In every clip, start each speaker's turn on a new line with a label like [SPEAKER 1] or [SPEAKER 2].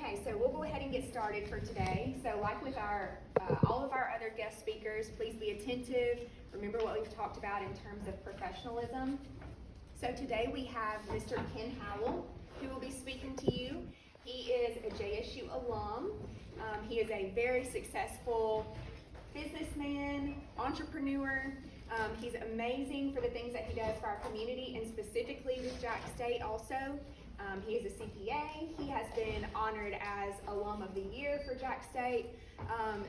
[SPEAKER 1] Okay, so we'll go ahead and get started for today. So like with our all of our other guest speakers, please be attentive. Remember what we've talked about in terms of professionalism. So today we have Mr. Ken Howell, who will be speaking to you. He is a JSU alum. He is a very successful businessman, entrepreneur. He's amazing for the things that he does for our community and specifically with Jack State also. He is a CPA. He has been honored as Alum of the Year for Jack State.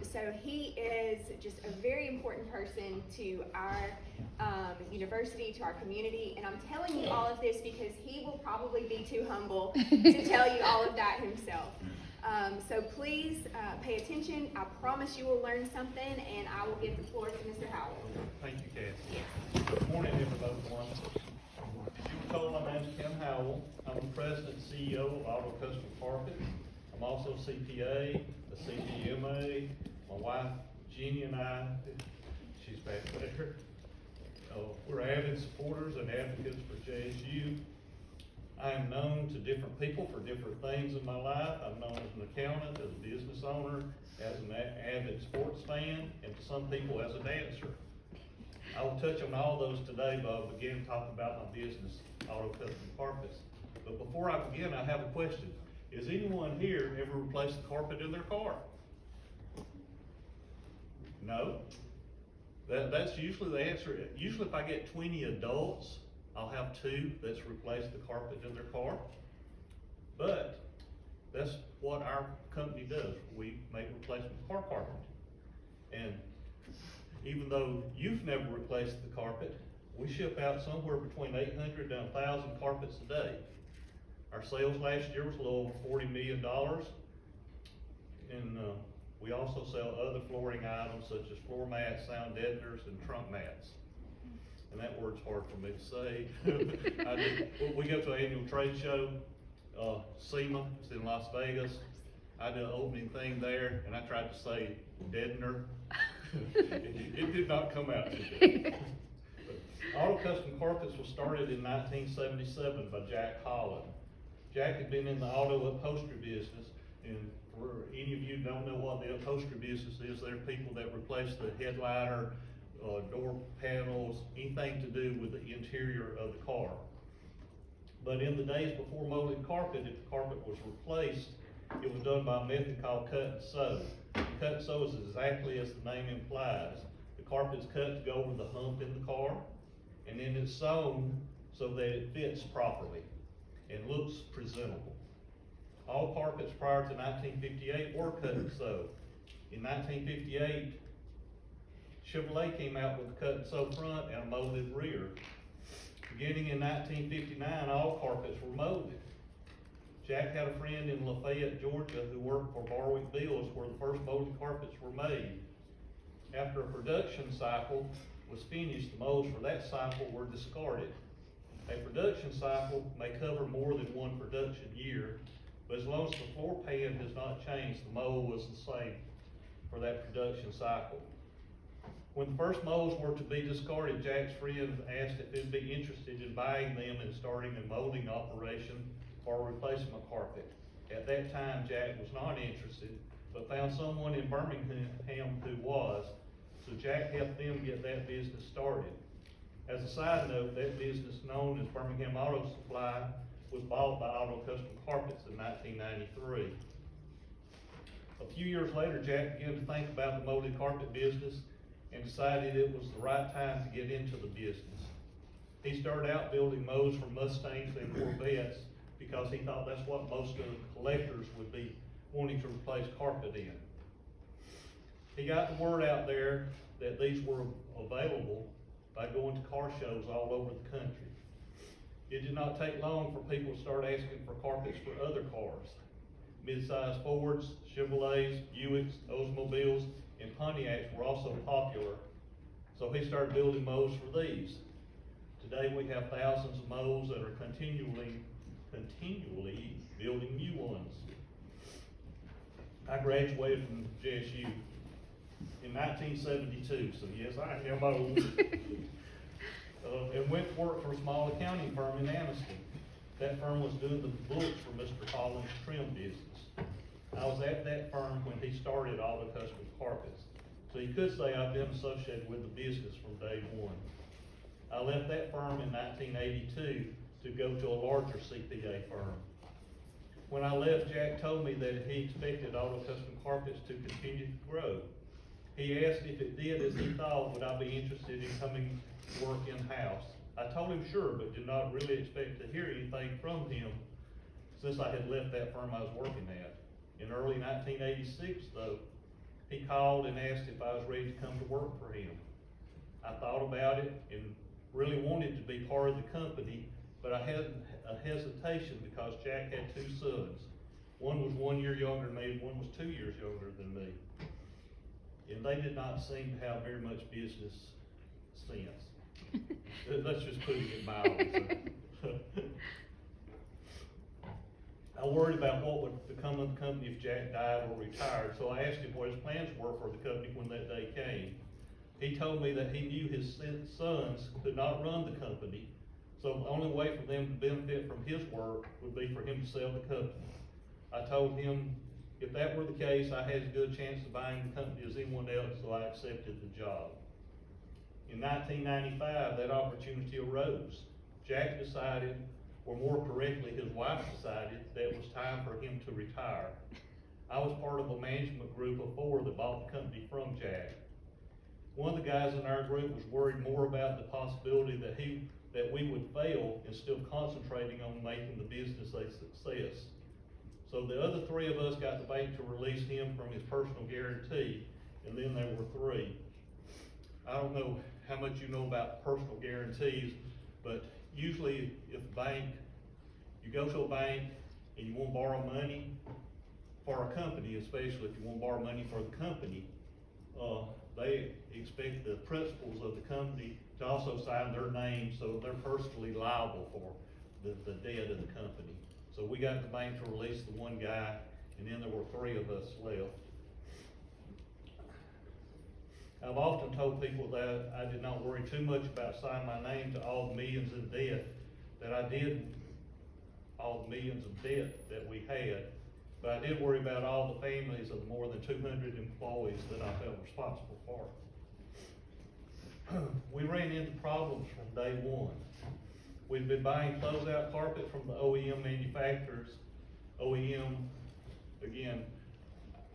[SPEAKER 1] So he is just a very important person to our university, to our community. And I'm telling you all of this because he will probably be too humble to tell you all of that himself. So please pay attention. I promise you will learn something, and I will give the floor to Mr. Howell.
[SPEAKER 2] Thank you, Cassie. Good morning, everyone. As you were told, my name is Ken Howell. I'm the president and CEO of Auto Custom Carpet. I'm also a CPA, a CDMA. My wife, Jeannie, and I, she's back there. We're avid supporters and advocates for JSU. I am known to different people for different things in my life. I'm known as an accountant, as a business owner, as an avid sports fan, and to some people as a dancer. I will touch on all those today, but I'll begin talking about my business, Auto Custom Carpets. But before I begin, I have a question. Has anyone here ever replaced the carpet in their car? No? That's usually the answer. Usually if I get 20 adults, I'll have 2 that's replaced the carpet in their car. But that's what our company does. We make replacement car carpet. And even though you've never replaced the carpet, we ship out somewhere between 800 and 1,000 carpets a day. Our sales last year was a little over $40 million. And we also sell other flooring items such as floor mats, sound deadeners, and trunk mats. And that word's hard for me to say. We go to an annual trade show, SEMA, it's in Las Vegas. I did an opening thing there, and I tried to say deadener. It did not come out too good. Auto Custom Carpets was started in 1977 by Jack Howell. Jack had been in the auto upholstery business, and for any of you who don't know what the upholstery business is, they're people that replace the headliner, door panels, anything to do with the interior of the car. But in the days before molded carpet, if the carpet was replaced, it was done by a method called cut and sew. Cut and sew is exactly as the name implies. The carpet is cut to go over the hump in the car, and then it's sewn so that it fits properly and looks presentable. All carpets prior to 1958 were cut and sew. In 1958, Chevrolet came out with a cut and sew front and a molded rear. Beginning in 1959, all carpets were molded. Jack had a friend in Lafayette, Georgia, who worked for Barwick Bills, where the first molded carpets were made. After a production cycle was finished, the molds for that cycle were discarded. A production cycle may cover more than one production year, but as long as the floor pan has not changed, the mold was the same for that production cycle. When the first molds were to be discarded, Jack's friend asked if he'd be interested in buying them and starting a molding operation for a replacement carpet. At that time, Jack was not interested, but found someone in Birmingham who was, so Jack helped them get that business started. As a side note, that business known as Birmingham Auto Supply was bought by Auto Custom Carpets in 1993. A few years later, Jack began to think about the molded carpet business and decided it was the right time to get into the business. He started out building molds for Mustangs and Corvettes because he thought that's what most of the collectors would be wanting to replace carpet in. He got the word out there that these were available by going to car shows all over the country. It did not take long for people to start asking for carpets for other cars. Mid-size Fords, Chevrolets, Buicks, Oldsmobiles, and Pontiacs were also popular, so he started building molds for these. Today we have thousands of molds that are continually building new ones. I graduated from JSU in 1972, so yes, I am old. And went to work for a small accounting firm in Anniston. That firm was doing the books for Mr. Collins' trim business. I was at that firm when he started Auto Custom Carpets. So you could say I've been associated with the business from day one. I left that firm in 1982 to go to a larger CPA firm. When I left, Jack told me that he expected Auto Custom Carpets to continue to grow. He asked if it did as he thought, would I be interested in coming to work in-house. I told him sure, but did not really expect to hear anything from him since I had left that firm I was working at. In early 1986, though, he called and asked if I was ready to come to work for him. I thought about it and really wanted to be part of the company, but I had a hesitation because Jack had two sons. One was 1 year younger than me, and one was 2 years younger than me. And they did not seem to have very much business sense. Let's just put it mildly. I worried about what would become of the company if Jack died or retired, so I asked him what his plans were for the company when that day came. He told me that he knew his sons could not run the company, so the only way for them to benefit from his work would be for him to sell the company. I told him if that were the case, I had as good a chance of buying the company as anyone else, so I accepted the job. In 1995, that opportunity arose. Jack decided, or more correctly, his wife decided that it was time for him to retire. I was part of a management group of 4 that bought the company from Jack. One of the guys in our group was worried more about the possibility that we would fail instead of concentrating on making the business a success. So the other 3 of us got the bank to release him from his personal guarantee, and then there were 3. I don't know how much you know about personal guarantees, but usually if you go to a bank and you want to borrow money for a company, especially if you want to borrow money for the company, they expect the principals of the company to also sign their name, so they're personally liable for the debt of the company. So we got the bank to release the one guy, and then there were 3 of us left. I've often told people that I did not worry too much about signing my name to all the millions in debt that I did, all the millions of debt that we had, but I did worry about all the families of the more than 200 employees that I felt responsible for. We ran into problems from day one. We've been buying closeout carpet from the OEM manufacturers. OEM, again,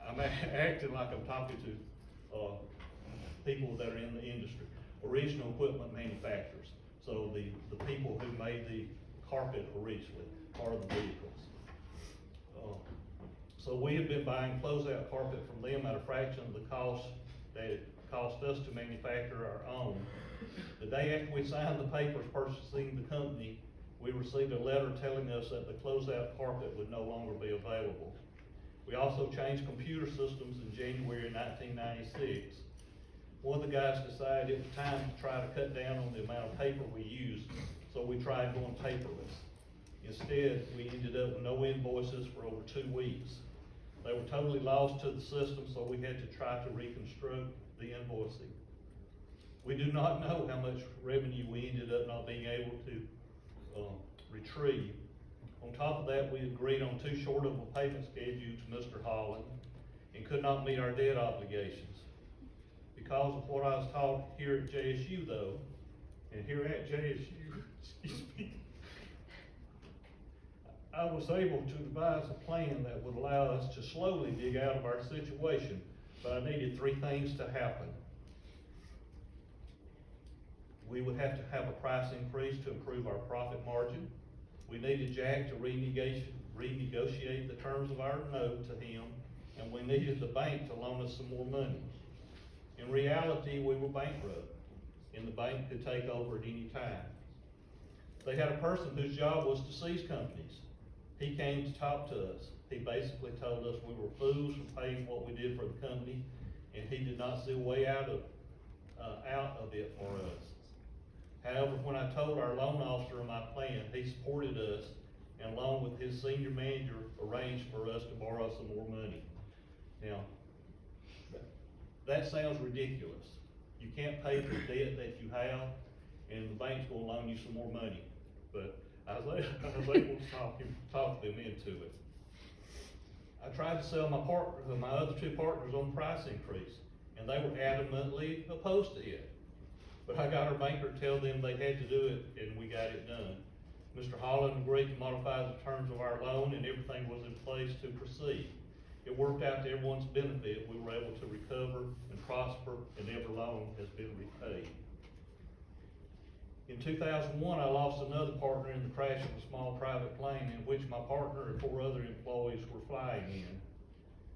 [SPEAKER 2] I'm acting like I'm talking to people that are in the industry. Original equipment manufacturers. So the people who made the carpet originally, or the vehicles. So we have been buying closeout carpet from them at a fraction of the cost that it cost us to manufacture our own. The day after we signed the papers purchasing the company, we received a letter telling us that the closeout carpet would no longer be available. We also changed computer systems in January 1996. One of the guys decided it was time to try to cut down on the amount of paper we used, so we tried going paperless. Instead, we ended up with no invoices for over 2 weeks. They were totally lost to the system, so we had to try to reconstruct the invoicing. We do not know how much revenue we ended up not being able to retrieve. On top of that, we agreed on too short of a payment schedule to Mr. Howell and could not meet our debt obligations. Because of what I was taught here at JSU though, and here at JSU, excuse me, I was able to devise a plan that would allow us to slowly dig out of our situation, but I needed 3 things to happen. We would have to have a price increase to improve our profit margin. We needed Jack to renegotiate the terms of our note to him, and we needed the bank to loan us some more money. In reality, we were bankrupt, and the bank could take over at any time. They had a person whose job was to seize companies. He came to talk to us. He basically told us we were fools for paying what we did for the company, and he did not see a way out of it for us. However, when I told our loan officer of my plan, he supported us, and along with his senior manager, arranged for us to borrow some more money. Now, that sounds ridiculous. You can't pay the debt that you have, and the bank's gonna loan you some more money. But I was able to talk them into it. I tried to sell my other two partners on price increase, and they were adamantly opposed to it. But I got our banker to tell them they had to do it, and we got it done. Mr. Holland agreed to modify the terms of our loan, and everything was in place to proceed. It worked out to everyone's benefit. We were able to recover and prosper, and every loan has been repaid. In 2001, I lost another partner in the crash of a small private plane in which my partner and 4 other employees were flying in.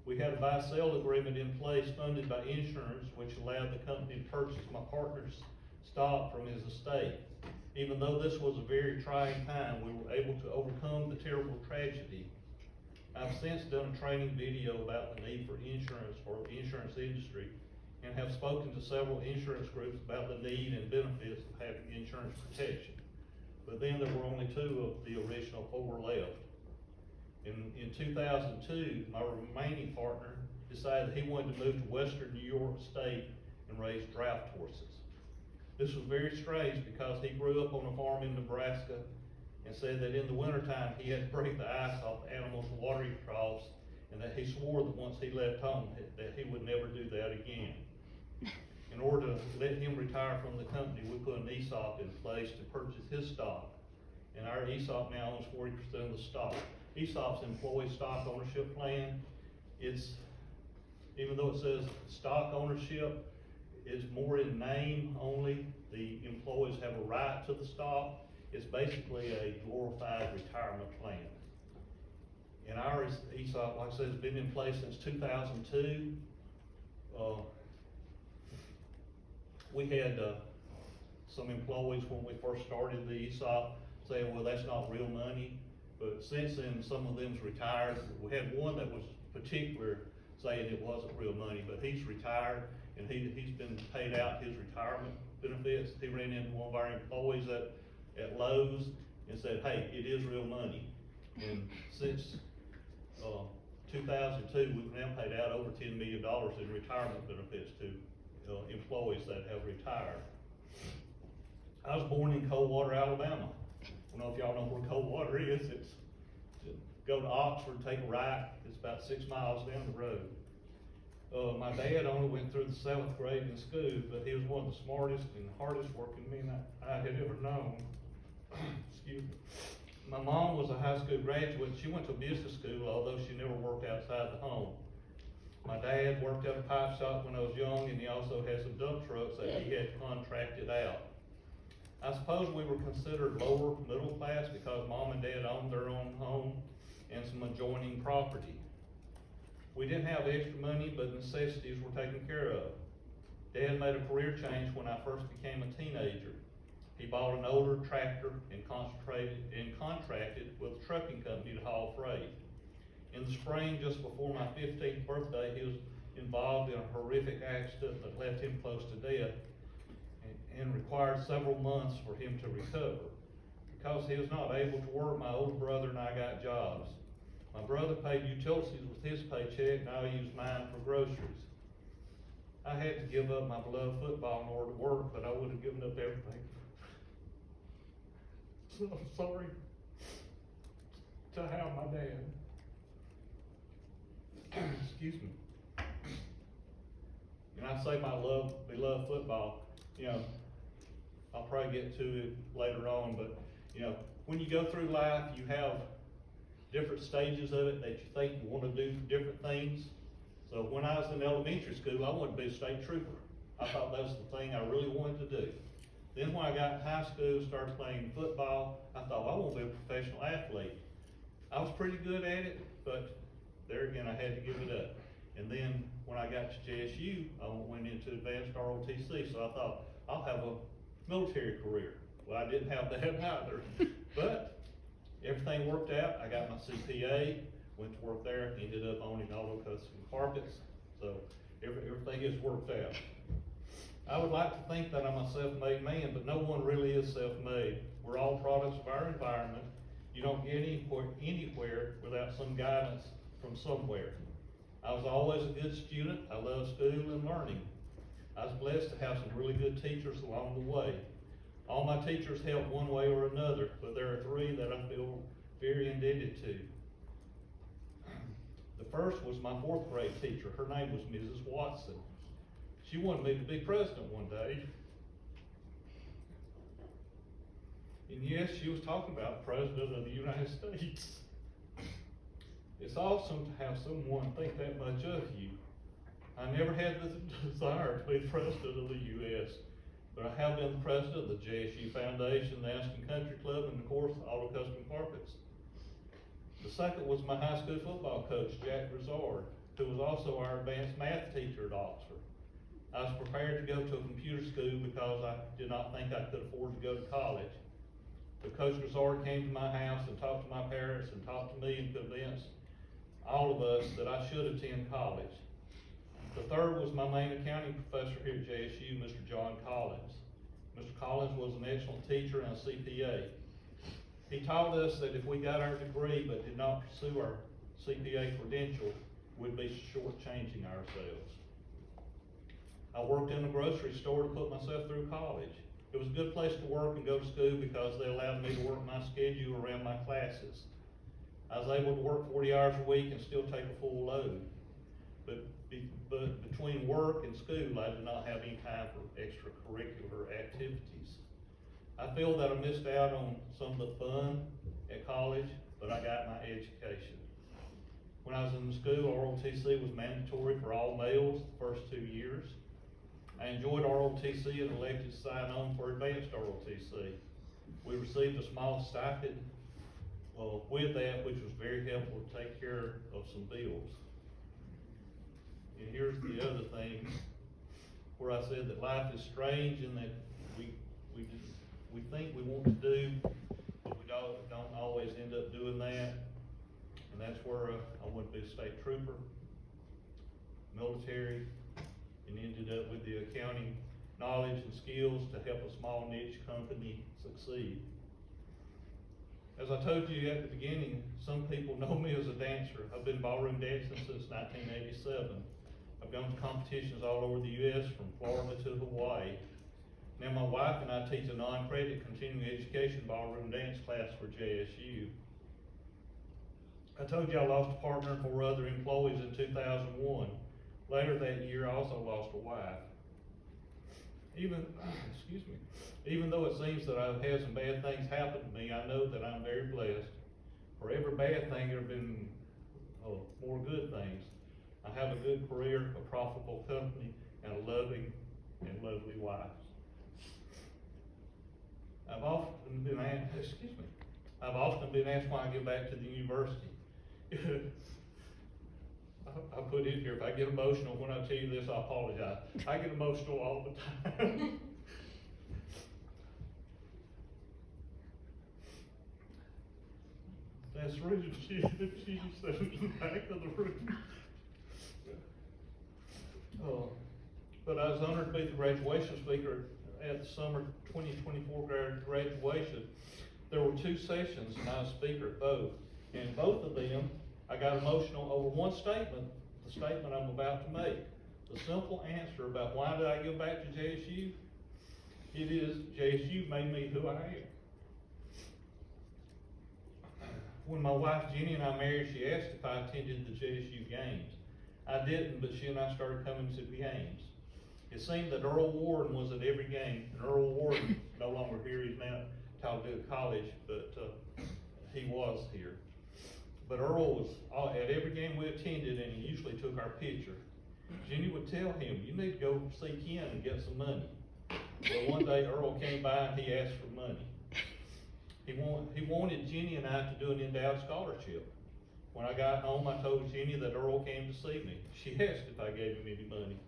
[SPEAKER 2] We had a buy-sell agreement in place funded by insurance, which allowed the company to purchase my partner's stock from his estate. Even though this was a very trying time, we were able to overcome the terrible tragedy. I've since done a training video about the need for insurance for the insurance industry, and have spoken to several insurance groups about the need and benefits of having insurance protection. But then there were only 2 of the original 4 left. In 2002, my remaining partner decided he wanted to move to western New York State and raise draft horses. This was very strange because he grew up on a farm in Nebraska and said that in the wintertime he had to break the ice off the animals' watering troughs, and that he swore that once he left home that he would never do that again. In order to let him retire from the company, we put an ESOP in place to purchase his stock, and our ESOP now owns 40% of the stock. ESOP's employee stock ownership plan. It's, even though it says stock ownership, it's more in name only. The employees have a right to the stock. It's basically a glorified retirement plan. And our ESOP, like I said, has been in place since 2002. We had some employees when we first started the ESOP saying, well, that's not real money. But since then, some of them's retired. We had one that was particular saying it wasn't real money, but he's retired, and he's been paid out his retirement benefits. He ran into one of our employees at Lowe's and said, hey, it is real money. And since 2002, we've now paid out over $10 million in retirement benefits to employees that have retired. I was born in Coldwater, Alabama. I don't know if y'all know where Coldwater is. It's to go to Oxford, take a right. It's about 6 miles down the road. My dad only went through the 7th grade in school, but he was one of the smartest and hardest working men I had ever known. Excuse me. My mom was a high school graduate. She went to business school, although she never worked outside the home. My dad worked at a pipe shop when I was young, and he also had some dump trucks that he had contracted out. I suppose we were considered lower middle class because mom and dad owned their own home and some adjoining property. We didn't have extra money, but necessities were taken care of. Dad made a career change when I first became a teenager. He bought an older tractor and contracted with a trucking company to haul freight. In the spring, just before my 15th birthday, he was involved in a horrific accident that left him close to death and required several months for him to recover. Because he was not able to work, my older brother and I got jobs. My brother paid utilities with his paycheck, and I used mine for groceries. I had to give up my beloved football in order to work, but I would have given up everything. So I'm sorry to have my dad. Excuse me. And I say my beloved football, I'll probably get to it later on, but when you go through life, you have different stages of it that you think you want to do different things. So when I was in elementary school, I wanted to be a state trooper. I thought that was the thing I really wanted to do. Then when I got in high school, started playing football, I thought, I want to be a professional athlete. I was pretty good at it, but there again, I had to give it up. And then when I got to JSU, I went into advanced ROTC, so I thought, I'll have a military career. Well, I didn't have that either, but everything worked out. I got my CPA, went to work there, ended up owning auto custom carpets, so everything has worked out. I would like to think that I'm a self-made man, but no one really is self-made. We're all products of our environment. You don't get anywhere without some guidance from somewhere. I was always a good student. I love school and learning. I was blessed to have some really good teachers along the way. All my teachers helped one way or another, but there are 3 that I feel very indebted to. The first was my fourth grade teacher. Her name was Mrs. Watson. She wanted me to be president one day. And yes, she was talking about President of the United States. It's awesome to have someone think that much of you. I never had the desire to be the President of the U.S., but I have been the President of the JSU Foundation, the Aston Country Club, and of course, Auto Custom Carpets. The second was my high school football coach, Jack Brizard, who was also our advanced math teacher at Oxford. I was prepared to go to a computer school because I did not think I could afford to go to college. But Coach Brizard came to my house and talked to my parents and talked to me and convinced all of us that I should attend college. The third was my main accounting professor here at JSU, Mr. John Collins. Mr. Collins was an excellent teacher and a CPA. He taught us that if we got our degree but did not pursue our CPA credential, we'd be shortchanging ourselves. I worked in a grocery store to put myself through college. It was a good place to work and go to school because they allowed me to work my schedule around my classes. I was able to work 40 hours a week and still take a full load. But between work and school, I did not have any time for extracurricular activities. I feel that I missed out on some of the fun at college, but I got my education. When I was in school, ROTC was mandatory for all males the first 2 years. I enjoyed ROTC and elected to sign on for advanced ROTC. We received a small stipend with that, which was very helpful to take care of some bills. And here's the other thing where I said that life is strange and that we think we want to do, but we don't always end up doing that. And that's where I went to be a state trooper, military, and ended up with the accounting knowledge and skills to help a small niche company succeed. As I told you at the beginning, some people know me as a dancer. I've been ballroom dancing since 1987. I've gone to competitions all over the U.S. from Florida to Hawaii. Now my wife and I teach a non-credit continuing education ballroom dance class for JSU. I told you I lost a partner and 4 other employees in 2001. Later that year, I also lost a wife. Even though it seems that I've had some bad things happen to me, I know that I'm very blessed. For every bad thing, there have been more good things. I have a good career, a profitable company, and a loving and lovely wife. I've often been asked why I go back to the university. I put in here, if I get emotional when I tell you this, I apologize. I get emotional all the time. That's the reason she's in the back of the room. But I was honored to be the graduation speaker at the summer 2024 graduation. There were 2 sessions and I was speaker at both. And both of them, I got emotional over one statement, the statement I'm about to make. The simple answer about why did I go back to JSU? It is JSU made me who I am. When my wife Jenny and I married, she asked if I attended the JSU games. I didn't, but she and I started coming to the games. It seemed that Earl Warren was at every game, and Earl Warren no longer here, he's now at Talladega College, but he was here. But Earl was at every game we attended, and he usually took our picture. Jenny would tell him, you need to go see Ken and get some money. Well, one day Earl came by and he asked for money. He wanted Jenny and I to do an endowed scholarship. When I got home, I told Jenny that Earl came to see me. She asked if I gave him any money.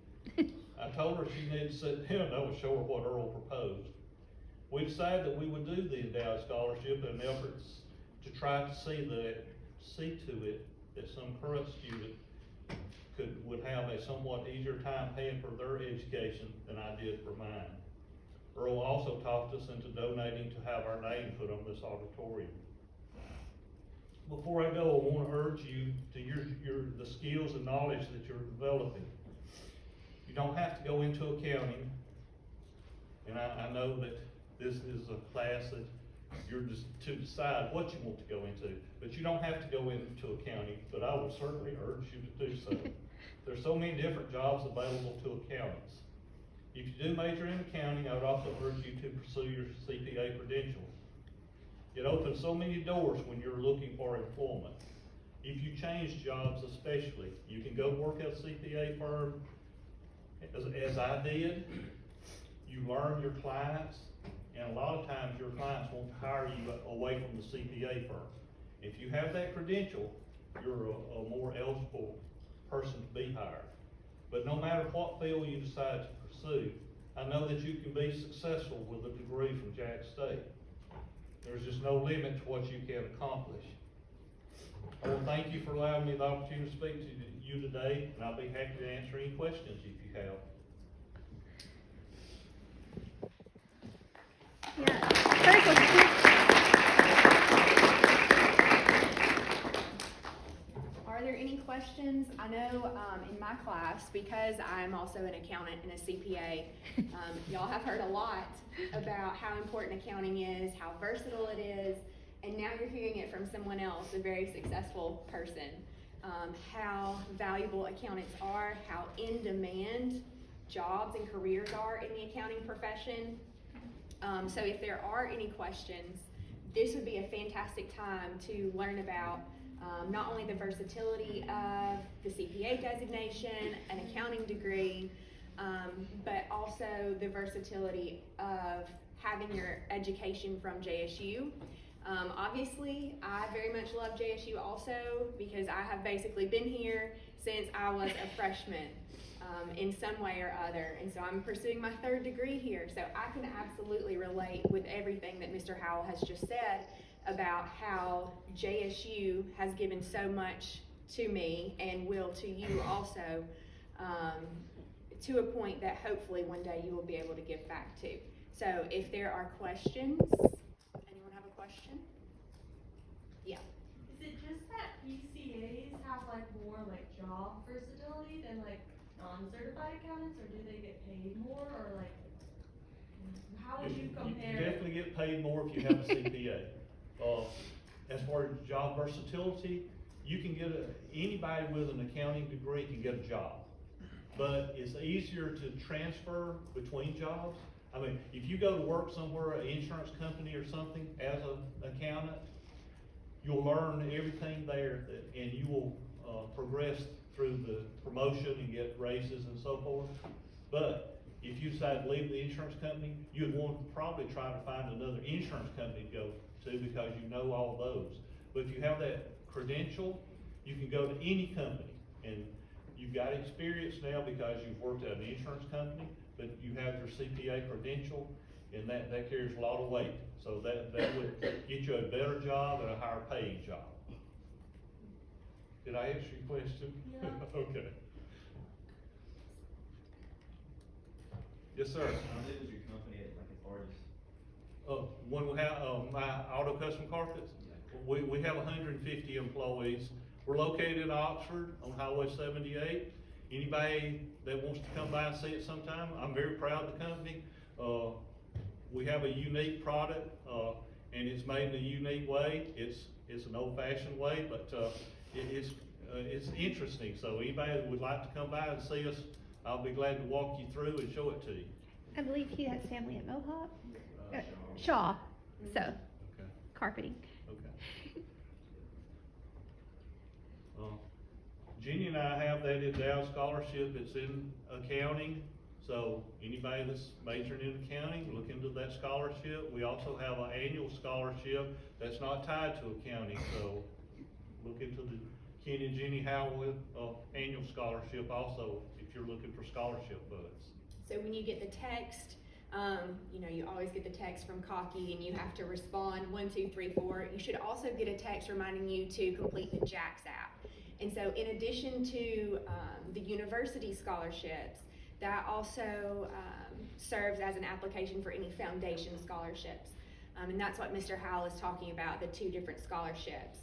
[SPEAKER 2] I told her she needed to sit down and I would show her what Earl proposed. We decided that we would do the endowed scholarship in efforts to try to see to it that some current student would have a somewhat easier time paying for their education than I did for mine. Earl also talked us into donating to have our name put on this auditorium. Before I go, I want to urge you to the skills and knowledge that you're developing. You don't have to go into accounting, and I know that this is a class that You're just to decide what you want to go into, but you don't have to go into accounting, but I would certainly urge you to do so. There's so many different jobs available to accountants. If you do major in accounting, I would also urge you to pursue your CPA credentials. It opens so many doors when you're looking for employment. If you change jobs especially, you can go work at a CPA firm, as I did. You learn your clients, and a lot of times your clients won't hire you away from the CPA firm. If you have that credential, you're a more eligible person to be hired. But no matter what field you decide to pursue, I know that you can be successful with a degree from Jack State. There's just no limit to what you can accomplish. I want to thank you for allowing me the opportunity to speak to you today, and I'll be happy to answer any questions if you have.
[SPEAKER 3] Yeah, very good.
[SPEAKER 1] Are there any questions? I know in my class, because I'm also an accountant and a CPA, y'all have heard a lot about how important accounting is, how versatile it is, and now you're hearing it from someone else, a very successful person, how valuable accountants are, how in demand jobs and careers are in the accounting profession. So if there are any questions, this would be a fantastic time to learn about not only the versatility of the CPA designation, an accounting degree, but also the versatility of having your education from JSU. Obviously, I very much love JSU also because I have basically been here since I was a freshman in some way or other. And so I'm pursuing my third degree here. So I can absolutely relate with everything that Mr. Howell has just said about how JSU has given so much to me and will to you also, to a point that hopefully one day you will be able to give back to. So if there are questions, anyone have a question? Yeah.
[SPEAKER 4] Is it just that PCAs have like more like job versatility than like non-certified accountants, or do they get paid more, or like how would you compare?
[SPEAKER 2] You definitely get paid more if you have a CPA. As far as job versatility, you can get anybody with an accounting degree can get a job, but it's easier to transfer between jobs. I mean, if you go to work somewhere, an insurance company or something, as an accountant, you'll learn everything there, and you will progress through the promotion and get raises and so forth. But if you decide to leave the insurance company, you'd want to probably try to find another insurance company to go to because you know all those. But if you have that credential, you can go to any company, and you've got experience now because you've worked at an insurance company, but you have your CPA credential, and that carries a lot of weight. So that would get you a better job and a higher paying job. Did I answer your question?
[SPEAKER 4] Yeah.
[SPEAKER 2] Okay. Yes, sir.
[SPEAKER 5] How big was your company like as far as?
[SPEAKER 2] When we have, my auto custom carpets, we have 150 employees. We're located in Oxford on Highway 78. Anybody that wants to come by and see it sometime, I'm very proud of the company. We have a unique product, and it's made in a unique way. It's an old-fashioned way, but it's interesting. So anybody that would like to come by and see us, I'll be glad to walk you through and show it to you.
[SPEAKER 3] I believe he has family at Mohawk. Shaw. So,
[SPEAKER 2] Okay.
[SPEAKER 3] carpeting.
[SPEAKER 2] Okay. Jeannie and I have that endowed scholarship. It's in accounting. So anybody that's majoring in accounting, look into that scholarship. We also have an annual scholarship that's not tied to accounting. So look into the Ken and Jeannie Howell annual scholarship also if you're looking for scholarship funds.
[SPEAKER 1] So when you get the text, you always get the text from Cocky and you have to respond 1, 2, 3, 4. You should also get a text reminding you to complete the JAX app. And so in addition to the university scholarships, that also serves as an application for any foundation scholarships. And that's what Mr. Howell is talking about, the 2 different scholarships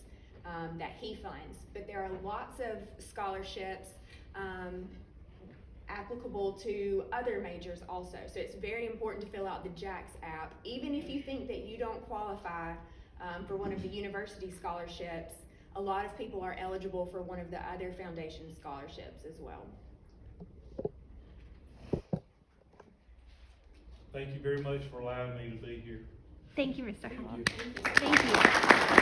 [SPEAKER 1] that he funds. But there are lots of scholarships applicable to other majors also. So it's very important to fill out the JAX app. Even if you think that you don't qualify for one of the university scholarships, a lot of people are eligible for one of the other foundation scholarships as well.
[SPEAKER 2] Thank you very much for allowing me to be here.
[SPEAKER 3] Thank you, Mr. Howell.
[SPEAKER 2] you.
[SPEAKER 3] Thank you.